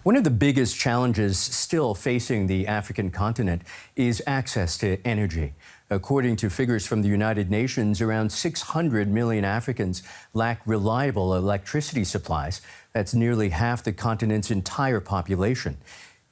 One of the biggest challenges still facing the African continent is access to energy. According to figures from the United Nations, around 600 million Africans lack reliable electricity supplies. That's nearly half the continent's entire population.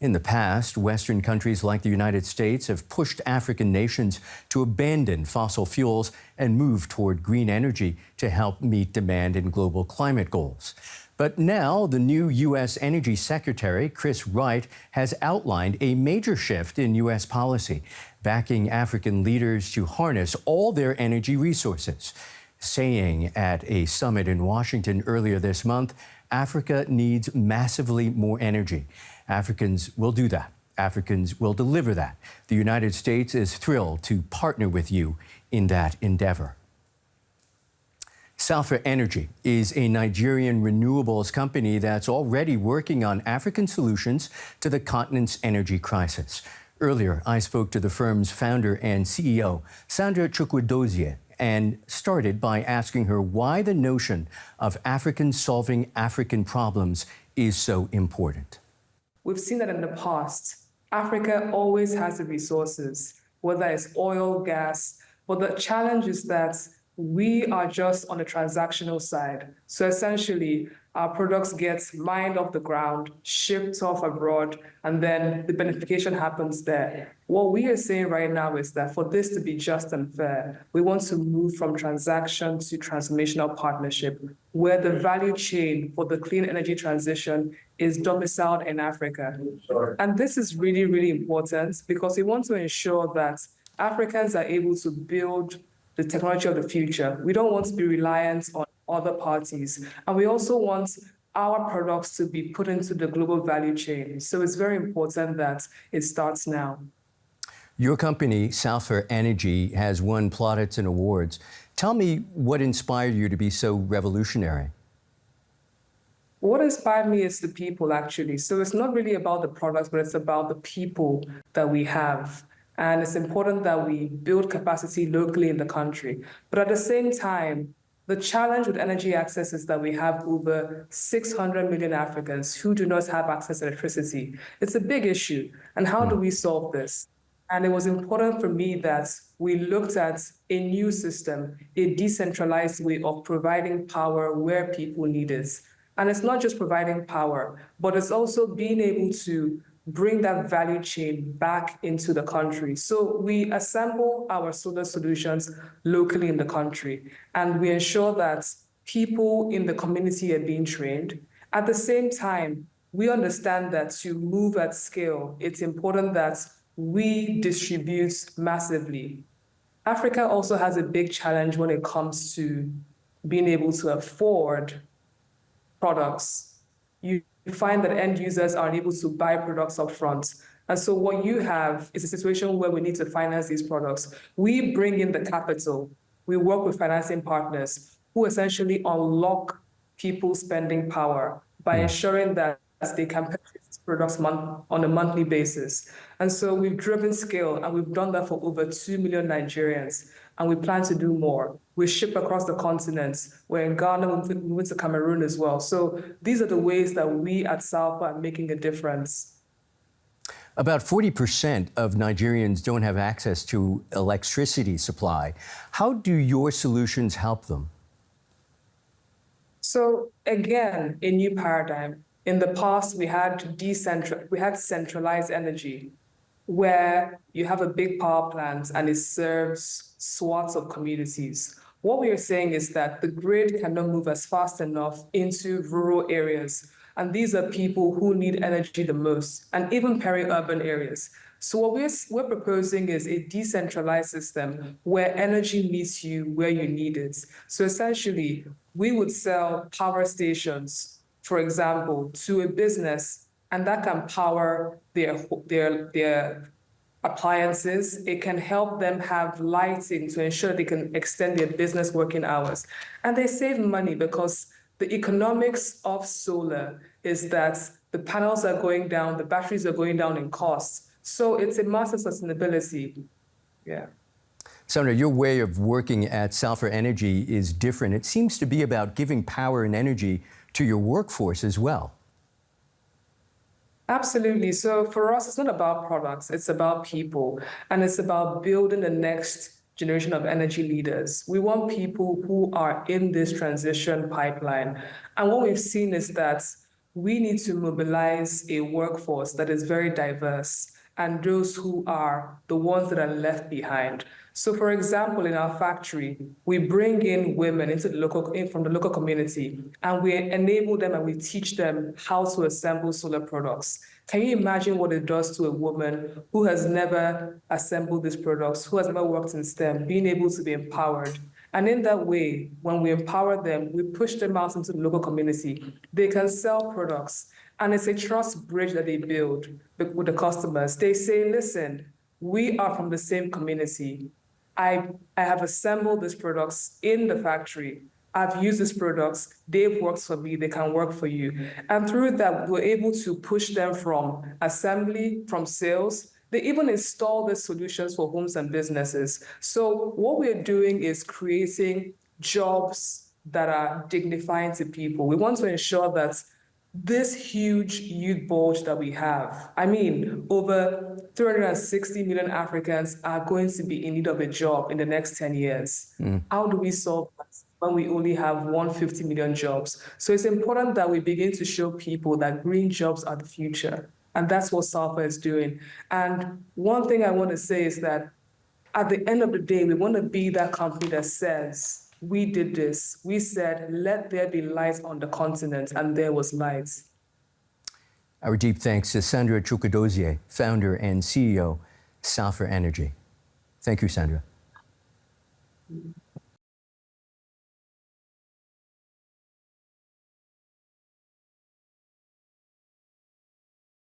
In the past, Western countries like the United States have pushed African nations to abandon fossil fuels and move toward green energy to help meet demand in global climate goals. But now, the new U.S. Energy Secretary, Chris Wright, has outlined a major shift in U.S. policy, backing African leaders to harness all their energy resources. Saying at a summit in Washington earlier this month, Africa needs massively more energy. Africans will do that. Africans will deliver that. The United States is thrilled to partner with you in that endeavor. Salfa Energy is a Nigerian renewables company that's already working on African solutions to the continent's energy crisis. Earlier, I spoke to the firm's founder and CEO, Sandra Chukwudozie, and started by asking her why the notion of Africans solving African problems is so important. We've seen that in the past, Africa always has the resources, whether it's oil, gas, but the challenge is that we are just on the transactional side. So essentially, our products get mined off the ground, shipped off abroad, and then the beneficiation happens there. What we are saying right now is that for this to be just and fair, we want to move from transaction to transformational partnership, where the value chain for the clean energy transition is domiciled in Africa. And this is really, really important because we want to ensure that Africans are able to build the technology of the future. We don't want to be reliant on other parties. And we also want our products to be put into the global value chain. So it's very important that it starts now. Your company, Salfa Energy, has won plaudits and awards. Tell me what inspired you to be so revolutionary? What inspired me is the people, actually. So it's not really about the products, but it's about the people that we have. And it's important that we build capacity locally in the country. But at the same time, the challenge with energy access is that we have over 600 million Africans who do not have access to electricity. It's a big issue. And how do we solve this? And it was important for me that we looked at a new system, a decentralized way of providing power where people need it. And it's not just providing power, but it's also being able to bring that value chain back into the country. So we assemble our solar solutions locally in the country, and we ensure that people in the community are being trained. At the same time, we understand that to move at scale, it's important that we distribute massively. Africa also has a big challenge when it comes to being able to afford products. You find that end users aren't able to buy products up front. And so what you have is a situation where we need to finance these products. We bring in the capital. We work with financing partners who essentially unlock people's spending power by ensuring that they can purchase products on a monthly basis. And so we've driven scale, and we've done that for over 2 million Nigerians, and we plan to do more. We ship across the continent. We're in Ghana, we went to Cameroon as well. So these are the ways that we at Salfa are making a difference. About 40% of Nigerians don't have access to electricity supply. How do your solutions help them? So again, a new paradigm. In the past, we had centralized energy, where you have a big power plant and it serves swaths of communities. What we are saying is that the grid cannot move as fast enough into rural areas. And these are people who need energy the most, and even peri-urban areas. So what we're proposing is a decentralized system where energy meets you where you need it. So essentially, we would sell power stations, for example, to a business, and that can power their appliances. It can help them have lighting to ensure they can extend their business working hours. And they save money because the economics of solar is that the panels are going down, the batteries are going down in cost. So it's a massive sustainability. Yeah. Sandra, your way of working at Salfa Energy is different. It seems to be about giving power and energy to your workforce as well. Absolutely. So for us, it's not about products, it's about people, and it's about building the next generation of energy leaders. We want people who are in this transition pipeline. And what we've seen is that we need to mobilize a workforce that is very diverse and those who are the ones that are left behind. So, for example, in our factory, we bring in women from the local community, and we enable them and we teach them how to assemble solar products. Can you imagine what it does to a woman who has never assembled these products, who has never worked in STEM, being able to be empowered? And in that way, when we empower them, we push them out into the local community. They can sell products. And it's a trust bridge that they build with the customers. They say, listen, we are from the same community. I have assembled these products in the factory. I've used these products. They've worked for me. They can work for you. And through that, we're able to push them from assembly, from sales. They even install the solutions for homes and businesses. So what we're doing is creating jobs that are dignifying to people. We want to ensure that this huge youth bulge that we have, I mean, over 360 million Africans are going to be in need of a job in the next 10 years. How do we solve that when we only have 150 million jobs? So it's important that we begin to show people that green jobs are the future. And that's what Salfa is doing. And one thing I want to say is that at the end of the day, we want to be that company that says, we did this. We said, let there be light on the continent, and there was light. Our deep thanks to Sandra Chukwudozie, founder and CEO, Salfa Energy. Thank you, Sandra.